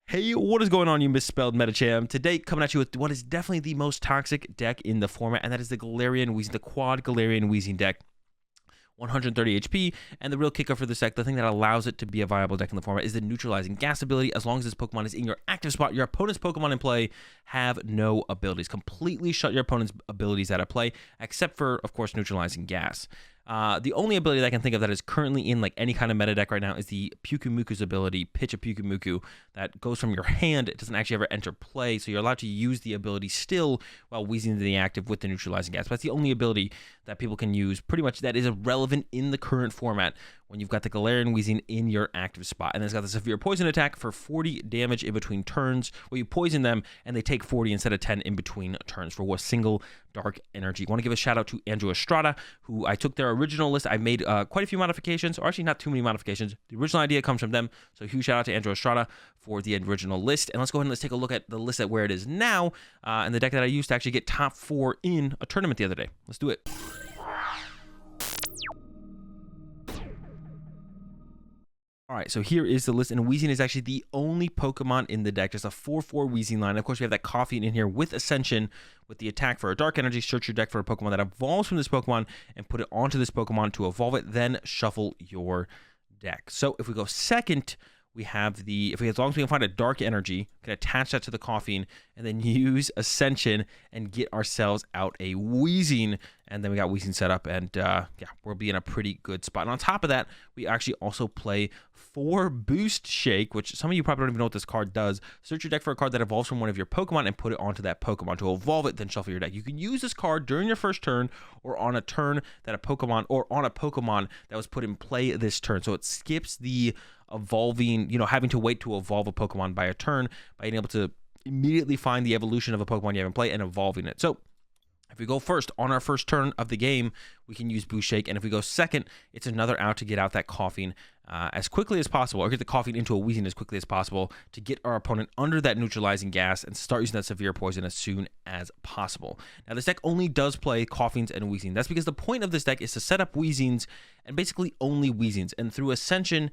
Hey, what is going on, you misspelled Metacham? Today, coming at you with what is definitely the most toxic deck in the format, and that is the Galarian Weezing, the quad Galarian Weezing deck. 130 HP, and the real kicker for this deck, the thing that allows it to be a viable deck in the format, is the neutralizing gas ability. As long as this Pokemon is in your active spot, your opponent's Pokemon in play have no abilities. Completely shut your opponent's abilities out of play, except for, of course, neutralizing gas. The only ability that I can think of that is currently in like any kind of meta deck right now is the Pyukumuku's ability, Pitch a Pyukumuku, that goes from your hand. It doesn't actually ever enter play, so you're allowed to use the ability still while Weezing into the active with the neutralizing gas. But that's the only ability that people can use pretty much that is irrelevant in the current format when you've got the Galarian Weezing in your active spot. And then it's got the severe poison attack for 40 damage in between turns, where you poison them and they take 40 instead of 10 in between turns for a single dark energy. I want to give a shout out to Andrew Estrada, who I took their original list. I made quite a few modifications, or actually not too many modifications. The original idea comes from them, so huge shout out to Andrew Estrada for the original list. And let's go ahead and let's take a look at the list at where it is now, and the deck that I used to actually get top 4 in a tournament the other day. Let's do it. All right, so here is the list, and Weezing is actually the only Pokemon in the deck. Just a 4/4 Weezing line. Of course, we have that Koffing in here with Ascension, with the attack for a Dark Energy. Search your deck for a Pokemon that evolves from this Pokemon and put it onto this Pokemon to evolve it, then shuffle your deck. So if we go second, we have the, as long as we can find a Dark Energy, can attach that to the Koffing, and then use Ascension and get ourselves out a Weezing. And then we got Weezing set up, and yeah, we'll be in a pretty good spot. And on top of that, we actually also play 4 Boost Shake, which some of you probably don't even know what this card does. Search your deck for a card that evolves from one of your Pokemon and put it onto that Pokemon to evolve it, then shuffle your deck. You can use this card during your first turn, or on a turn that a Pokemon, or on a Pokemon that was put in play this turn. So it skips the evolving, having to wait to evolve a Pokemon by a turn, by being able to immediately find the evolution of a Pokemon you have in play and evolving it. So if we go first on our first turn of the game, we can use Boost Shake, and if we go second, it's another out to get out that Koffing as quickly as possible, or get the Koffing into a Weezing as quickly as possible to get our opponent under that neutralizing gas and start using that severe poison as soon as possible. Now, this deck only does play Koffings and Weezing. That's because the point of this deck is to set up Weezings, and basically only Weezings, and through Ascension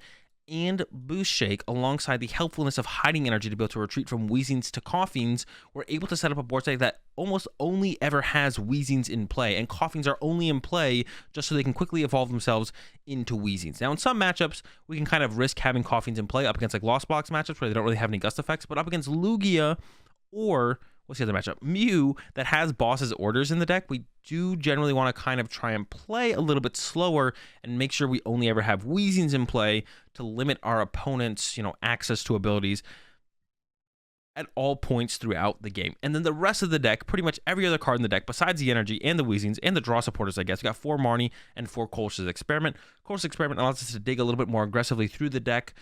and Boost Shake, alongside the helpfulness of hiding energy to be able to retreat from Weezings to Koffings, we're able to set up a board state that almost only ever has Weezings in play, and Koffings are only in play just so they can quickly evolve themselves into Weezings. Now, in some matchups, we can kind of risk having Koffings in play up against like Lost Box matchups where they don't really have any gust effects, but up against Lugia or what's the other matchup? Mew, that has Boss's Orders in the deck, we do generally want to kind of try and play a little bit slower and make sure we only ever have Weezings in play to limit our opponent's, access to abilities at all points throughout the game. And then the rest of the deck, pretty much every other card in the deck, besides the energy and the Weezings and the draw supporters, I guess, we got 4 Marnie and 4 Colch's Experiment. Colch's Experiment allows us to dig a little bit more aggressively through the deck,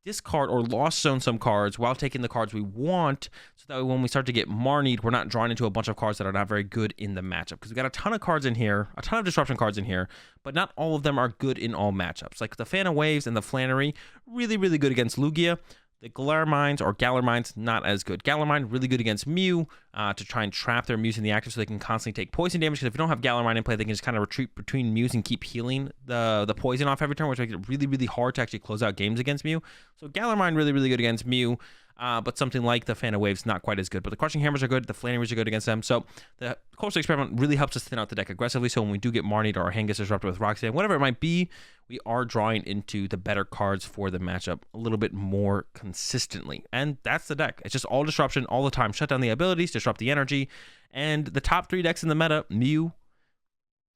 discard or lost zone some cards while taking the cards we want, so that way when we start to get Marnied, we're not drawn into a bunch of cards that are not very good in the matchup. Because we got a ton of cards in here, a ton of disruption cards in here, but not all of them are good in all matchups. Like the Fan of Waves and the Flannery, really, really good against Lugia. The Galarmines or Galarmines, not as good. Galarmine, really good against Mew to try and trap their Mews in the active so they can constantly take poison damage. Because if you don't have Galarmine in play, they can just kind of retreat between Mews and keep healing the poison off every turn, which makes it really, really hard to actually close out games against Mew. So Galarmine, really, really good against Mew. But something like the Fan of Waves, not quite as good. But the Crushing Hammers are good. The Flanneries are good against them. So the Colch's Experiment really helps us thin out the deck aggressively. So when we do get Marnied or our hand gets disrupted with Roxanne, whatever it might be, we are drawing into the better cards for the matchup a little bit more consistently. And that's the deck. It's just all disruption all the time. Shut down the abilities, disrupt the energy. And the top 3 decks in the meta, Mew,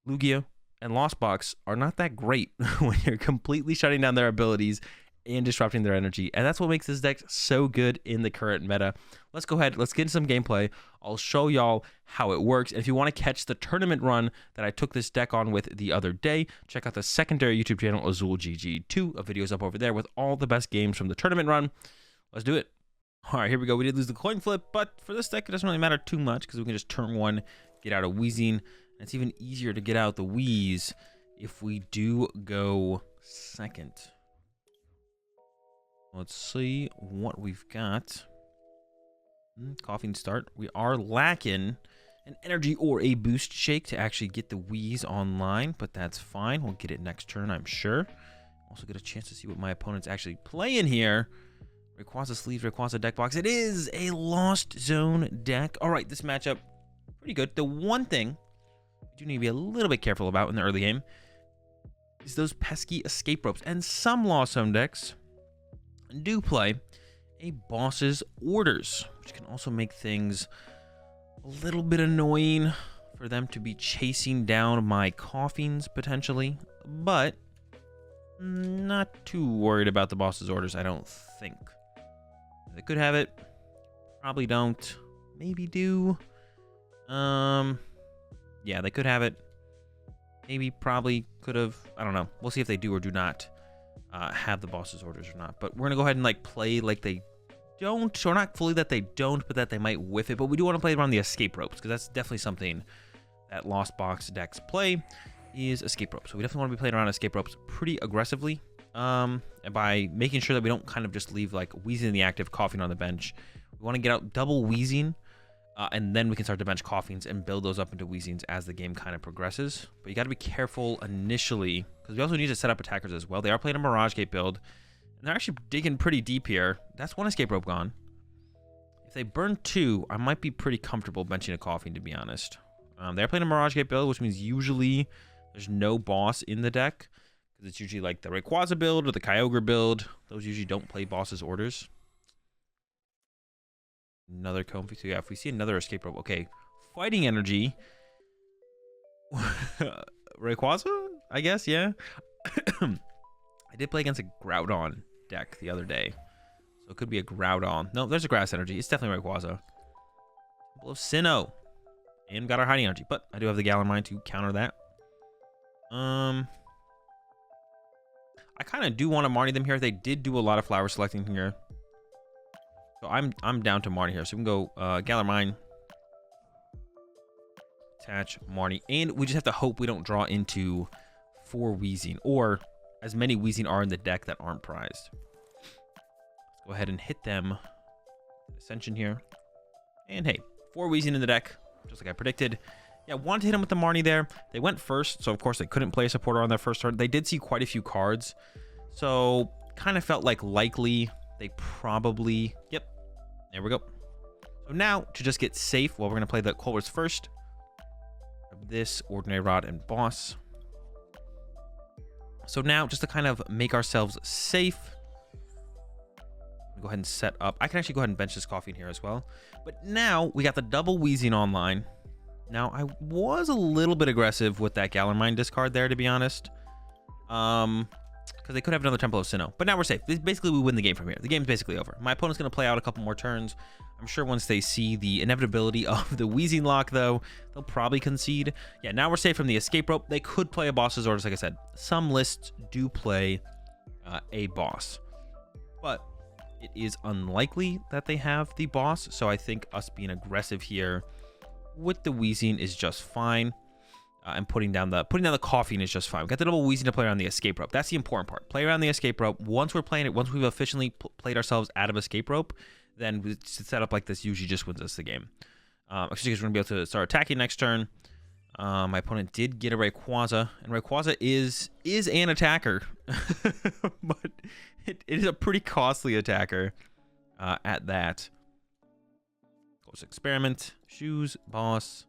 Lugia, and Lost Box, are not that great when you're completely shutting down their abilities and disrupting their energy. And that's what makes this deck so good in the current meta. Let's go ahead, let's get into some gameplay. I'll show y'all how it works. And if you want to catch the tournament run that I took this deck on with the other day, check out the secondary YouTube channel, AzulGG. 2 videos up over there with all the best games from the tournament run. Let's do it. All right, here we go. We did lose the coin flip, but for this deck, it doesn't really matter too much because we can just turn 1, get out a Weezing. And it's even easier to get out the Wheeze if we do go second. Let's see what we've got. Koffing start. We are lacking an energy or a Boost Shake to actually get the Wheeze online, but that's fine. We'll get it next turn, I'm sure. Also get a chance to see what my opponent's actually playing here. Rayquaza sleeves, Rayquaza deck box. It is a Lost Zone deck. All right, this matchup, pretty good. The one thing you do need to be a little bit careful about in the early game is those pesky escape ropes. And some Lost Zone decks do play a boss's orders, which can also make things a little bit annoying for them to be chasing down my coffins potentially, but not too worried about the boss's orders, I don't think. They could have it, probably don't, maybe do. Yeah, they could have it, maybe, probably, could have, I don't know. We'll see if they do or do not have the boss's orders or not, but we're gonna go ahead and like play like they don't, or not fully that they don't, but that they might whiff it. But we do want to play around the escape ropes, because that's definitely something that Lost Box decks play, is escape ropes. So we definitely want to be playing around escape ropes pretty aggressively, and by making sure that we don't kind of just leave like Weezing in the active, coughing on the bench. We want to get out double Weezing, and then we can start to bench coughings and build those up into Weezings as the game kind of progresses. But you got to be careful initially, because we also need to set up attackers as well. They are playing a Mirage Gate build, and they're actually digging pretty deep here. That's one escape rope gone. If they burn 2, I might be pretty comfortable benching a coughing, to be honest. They're playing a Mirage Gate build, which means usually there's no boss in the deck, because it's usually like the Rayquaza build or the Kyogre build. Those usually don't play boss's orders. Another Comfy. So yeah, if we see another escape rope, okay. Fighting energy. Rayquaza, I guess, yeah. I did play against a Groudon deck the other day, so it could be a Groudon. No, there's a grass energy. It's definitely Rayquaza. Temple of Sinnoh. And got our hiding energy, but I do have the Galarmine to counter that. I kind of do want to Marnie them here. They did do a lot of flower selecting here, so I'm down to Marnie here. So we can go Galarmine, attach Marnie, and we just have to hope we don't draw into 4 Weezing, or as many Weezing are in the deck that aren't prized. Let's go ahead and hit them. Ascension here, and hey, 4 Weezing in the deck, just like I predicted. Yeah, wanted to hit him with the Marnie there. They went first, so of course they couldn't play a supporter on their first turn. They did see quite a few cards, so kind of felt like likely they probably... Yep, there we go. So now, to just get safe, well, we're going to play the Colress first. This, Ordinary Rod, and Boss. So now, just to kind of make ourselves safe, go ahead and set up. I can actually go ahead and bench this coffee in here as well. But now, we got the double Weezing online. Now, I was a little bit aggressive with that Galarmine discard there, to be honest. Because they could have another Temple of Sinnoh. But now we're safe. Basically, we win the game from here. The game's basically over. My opponent's going to play out a couple more turns. I'm sure once they see the inevitability of the Weezing lock, though, they'll probably concede. Yeah, now we're safe from the escape rope. They could play a boss's orders, like I said. Some lists do play a boss. But it is unlikely that they have the boss. So I think us being aggressive here with the Weezing is just fine, and putting down the coughing is just fine. We got the double Weezing to play around the escape rope. That's the important part. Play around the escape rope. Once we're playing it, once we've efficiently played ourselves out of escape rope, then we set up like this usually just wins us the game. Actually, because we're gonna be able to start attacking next turn. My opponent did get a Rayquaza, and Rayquaza is an attacker, but it is a pretty costly attacker at that. Experiment, shoes, boss,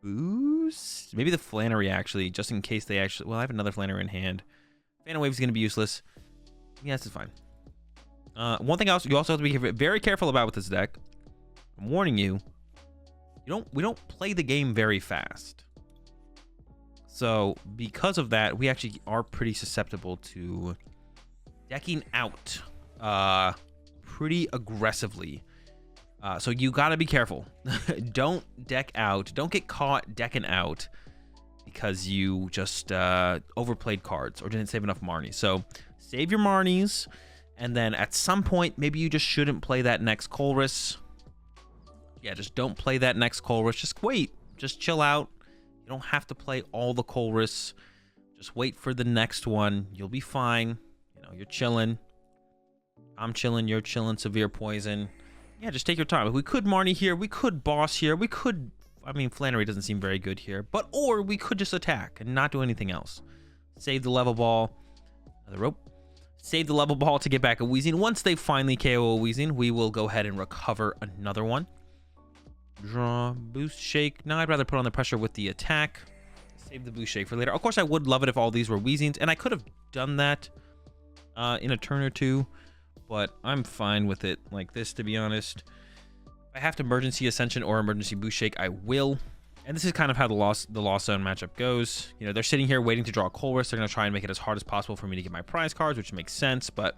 boost, maybe the Flannery actually, just in case they actually, well, I have another Flannery in hand. Phantom Wave is going to be useless. Yes, it's fine. One thing else you also have to be very careful about with this deck, I'm warning you, we don't play the game very fast. So because of that, we actually are pretty susceptible to decking out pretty aggressively. So you got to be careful. Don't deck out. Don't get caught decking out because you just overplayed cards or didn't save enough Marnies. So save your Marnies, and then at some point, maybe you just shouldn't play that next Colress. Yeah, just don't play that next Colress. Just wait. Just chill out. You don't have to play all the Colress. Just wait for the next one. You'll be fine. You know, you're chilling. I'm chilling. You're chilling. Severe poison. Yeah, just take your time. If we could Marnie here, we could boss here, we could, I mean, Flannery doesn't seem very good here, but, or we could just attack and not do anything else. Save the level ball, another rope, Save the level ball to get back a Weezing. Once they finally KO a Weezing, we will go ahead and recover another one. Draw, boost, shake. Now I'd rather put on the pressure with the attack. Save the boost shake for later. Of course, I would love it if all these were Weezings, and I could have done that in a turn or two, but I'm fine with it like this, to be honest. If I have to emergency Ascension or emergency boost shake, I will. And this is kind of how the Lost Zone matchup goes. You know, they're sitting here waiting to draw a Colress. They're going to try and make it as hard as possible for me to get my prize cards, which makes sense. But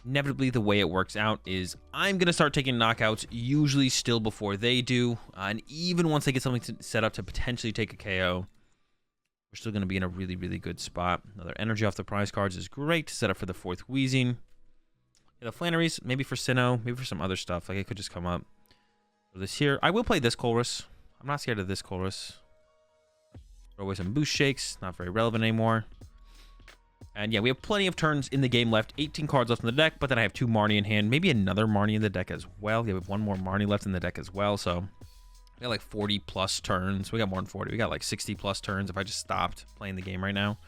inevitably, the way it works out is I'm going to start taking knockouts, usually still before they do. And even once they get something set up to potentially take a KO, we're still going to be in a really, really good spot. Another energy off the prize cards is great to set up for the 4th Weezing. Yeah, the Flannery's, maybe for Sinnoh, maybe for some other stuff. Like, it could just come up. So this here, I will play this Colress. I'm not scared of this Colress. Throw away some boost shakes. Not very relevant anymore. And yeah, we have plenty of turns in the game left. 18 cards left in the deck, but then I have 2 Marnie in hand. Maybe another Marnie in the deck as well. Yeah, we have 1 more Marnie left in the deck as well. So we got like 40 plus turns. We got more than 40. We got like 60 plus turns if I just stopped playing the game right now.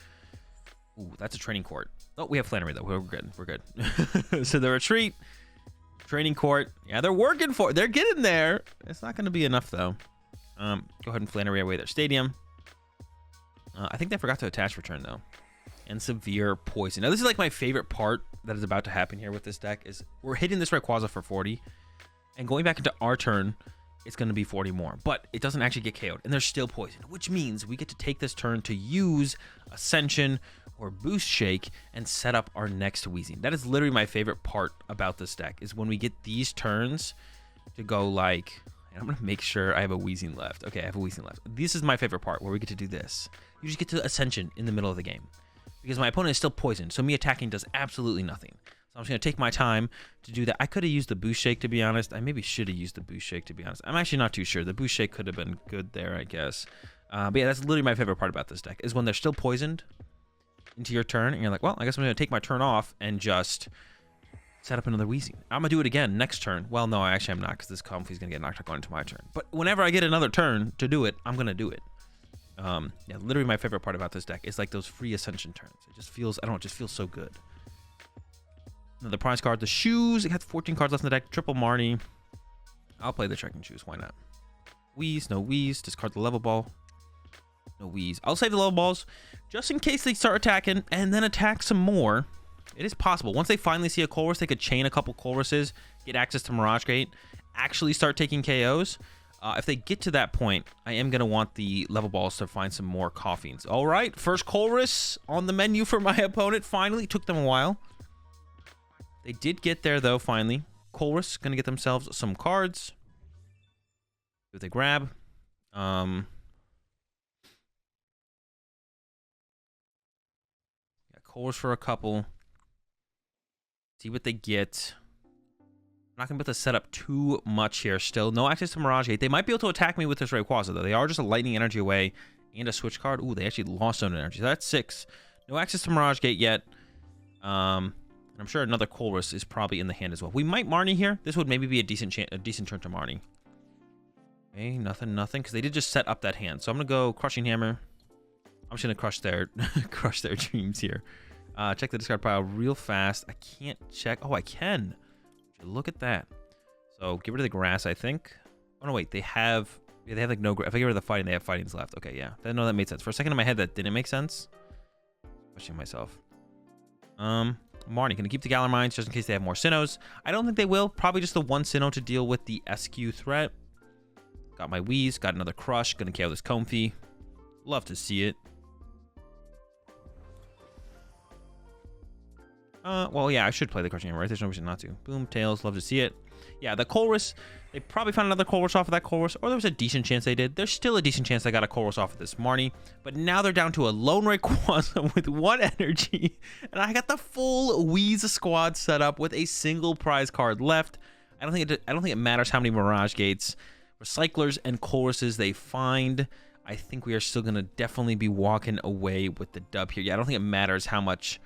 Ooh, that's a training court. Oh, we have Flannery though. We're good. We're good. So the retreat, training court. Yeah, they're working for it. They're getting there. It's not going to be enough though. Go ahead and Flannery away their stadium. I think they forgot to attach return though. And severe poison. Now this is like my favorite part that is about to happen here with this deck is we're hitting this Rayquaza for 40. And going back into our turn, it's going to be 40 more. But it doesn't actually get KO'd. And there's still poison. Which means we get to take this turn to use Ascension or Boost Shake and set up our next Weezing. That is literally my favorite part about this deck is when we get these turns to go like... I'm going to make sure I have a Weezing left. Okay, I have a Weezing left. This is my favorite part where we get to do this. You just get to Ascension in the middle of the game. Because my opponent is still poisoned, so me attacking does absolutely nothing. So I'm just going to take my time to do that. I could have used the Boost Shake, to be honest. I maybe should have used the Boost Shake, to be honest. I'm actually not too sure. The Boost Shake could have been good there, I guess. But yeah, that's literally my favorite part about this deck, is when they're still poisoned into your turn, and you're like, well, I guess I'm going to take my turn off and just... set up another Weezing. I'm going to do it again next turn. Well, no, actually I'm not, because this Comfy's going to get knocked out going into my turn. But whenever I get another turn to do it, I'm going to do it. Yeah, literally my favorite part about this deck is like those free Ascension turns. It just feels, I don't know, it just feels so good. Another prize card, the shoes. It has 14 cards left in the deck. Triple Marnie. I'll play the trekking shoes. Why not? Wheeze, no Wheeze. Discard the level ball. No Wheeze. I'll save the level balls just in case they start attacking and then attack some more. It is possible. Once they finally see a Colress, they could chain a couple Colresses, get access to Mirage Gate, actually start taking KOs. If they get to that point, I am going to want the level balls to find some more Coffeens. All right, first Colress on the menu for my opponent. Finally, took them a while. They did get there, though, finally. Colress going to get themselves some cards. Do they grab? Yeah, Colress for a couple. See what they get. I'm not going to be able to set up too much here still. No access to Mirage Gate. They might be able to attack me with this Rayquaza, though. They are just a lightning energy away and a switch card. Ooh, they actually lost zone energy. So that's 6. No access to Mirage Gate yet. I'm sure another Colress is probably in the hand as well. We might Marnie here. This would maybe be a decent turn to Marnie. Okay, nothing, because they did just set up that hand. So I'm going to go Crushing Hammer. I'm just going to crush their crush their dreams here. Check the discard pile real fast. I can't check. Oh, I can. Look at that. So get rid of the grass, I think. Oh no, wait. They have like no grass. If I get rid of the fighting, they have fightings left. Okay, yeah. No, that made sense. For a second in my head, that didn't make sense. Questioning myself. Marnie, gonna keep the Galar Mines just in case they have more Sinnohs. I don't think they will. Probably just the one Sinnoh to deal with the SQ threat. Got my Wheeze. Got another Crush. Gonna KO this Comfy. Love to see it. Well, yeah, I should play the Crushing Hammer, right? There's no reason not to. Boom, Tails, love to see it. Yeah, the Colress, they probably found another Colress off of that Colress, or there was a decent chance they did. There's still a decent chance they got a Colress off of this Marnie, but now they're down to a lone Rayquaza with 1 energy, and I got the full Wheeze squad set up with a single prize card left. I don't think it matters how many Mirage Gates, Recyclers, and Colresses they find. I think we are still gonna definitely be walking away with the dub here. Yeah, I don't think it matters how much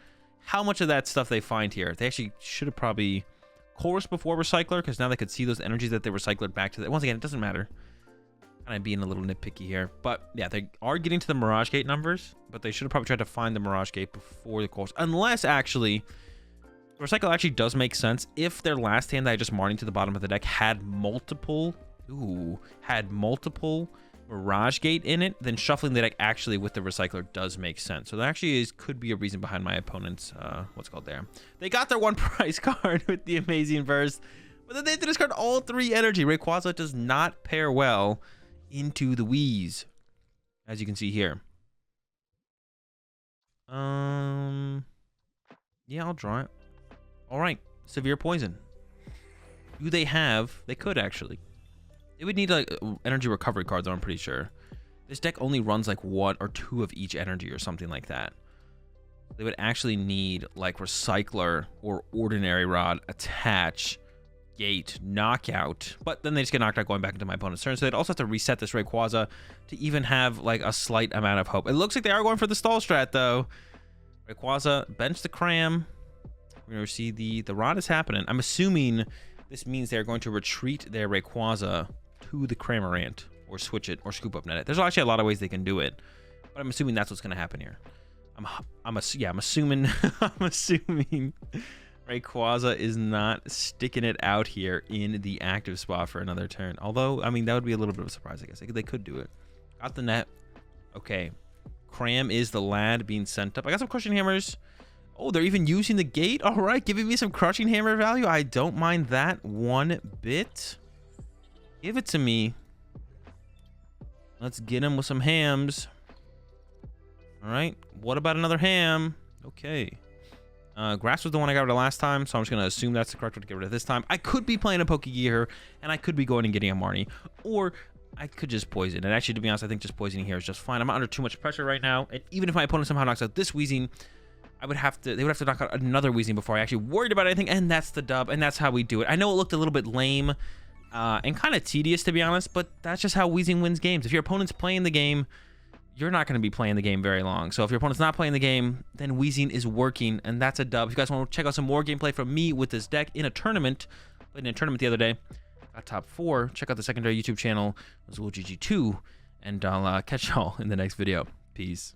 of that stuff they find here. They actually should have probably Colress before Recycler, because now they could see those energies that they recycled back to that. Once again, it doesn't matter. Kind of being a little nitpicky here. But yeah, they are getting to the Mirage Gate numbers, but they should have probably tried to find the Mirage Gate before the course. Unless, actually, Recycle actually does make sense. If their last hand that I just marked to the bottom of the deck had multiple Mirage Gate in it, then shuffling the deck actually with the Recycler does make sense. So that actually could be a reason behind my opponent's, what's called there. They got their one price card with the Amazing Burst, but then they had to discard all 3 energy. Rayquaza does not pair well into the Wheeze, as you can see here. Yeah, I'll draw it. All right, Severe Poison. Do they have? They could actually. They would need like energy recovery card, though, I'm pretty sure. This deck only runs like 1 or 2 of each energy or something like that. They would actually need like Recycler or Ordinary Rod, Attach, Gate, Knockout. But then they just get knocked out going back into my opponent's turn. So they'd also have to reset this Rayquaza to even have like a slight amount of hope. It looks like they are going for the stall strat, though. Rayquaza, bench the Cram. We're going to see the Rod is happening. I'm assuming this means they're going to retreat their Rayquaza to the Cramorant, or switch it, or scoop up net it. There's actually a lot of ways they can do it, but I'm assuming that's what's going to happen here. I'm assuming Rayquaza is not sticking it out here in the active spot for another turn. Although, I mean, that would be a little bit of a surprise, I guess. They could do it. Got the net. Okay. Cram is the lad being sent up. I got some Crushing Hammers. Oh, they're even using the gate? All right, giving me some Crushing Hammer value. I don't mind that one bit. Give it to me. Let's get him with some hams. All right, what about another ham? Okay. Grass was the one I got rid of last time, so I'm just going to assume that's the correct one to get rid of this time. I could be playing a Pokegear here, and I could be going and getting a Marnie, or I could just poison. And actually, to be honest, I think just poisoning here is just fine. I'm not under too much pressure right now, and even if my opponent somehow knocks out this Weezing, they would have to knock out another Weezing before I actually worried about anything, and that's the dub, and that's how we do it. I know it looked a little bit lame and kind of tedious, to be honest, but that's just how Weezing wins games. If your opponent's playing the game, you're not going to be playing the game very long. So if your opponent's not playing the game, then Weezing is working, and that's a dub. If you guys want to check out some more gameplay from me with this deck in a tournament, played in a tournament the other day, got top 4, check out the secondary YouTube channel, AzulGG2, and I'll catch y'all in the next video. Peace.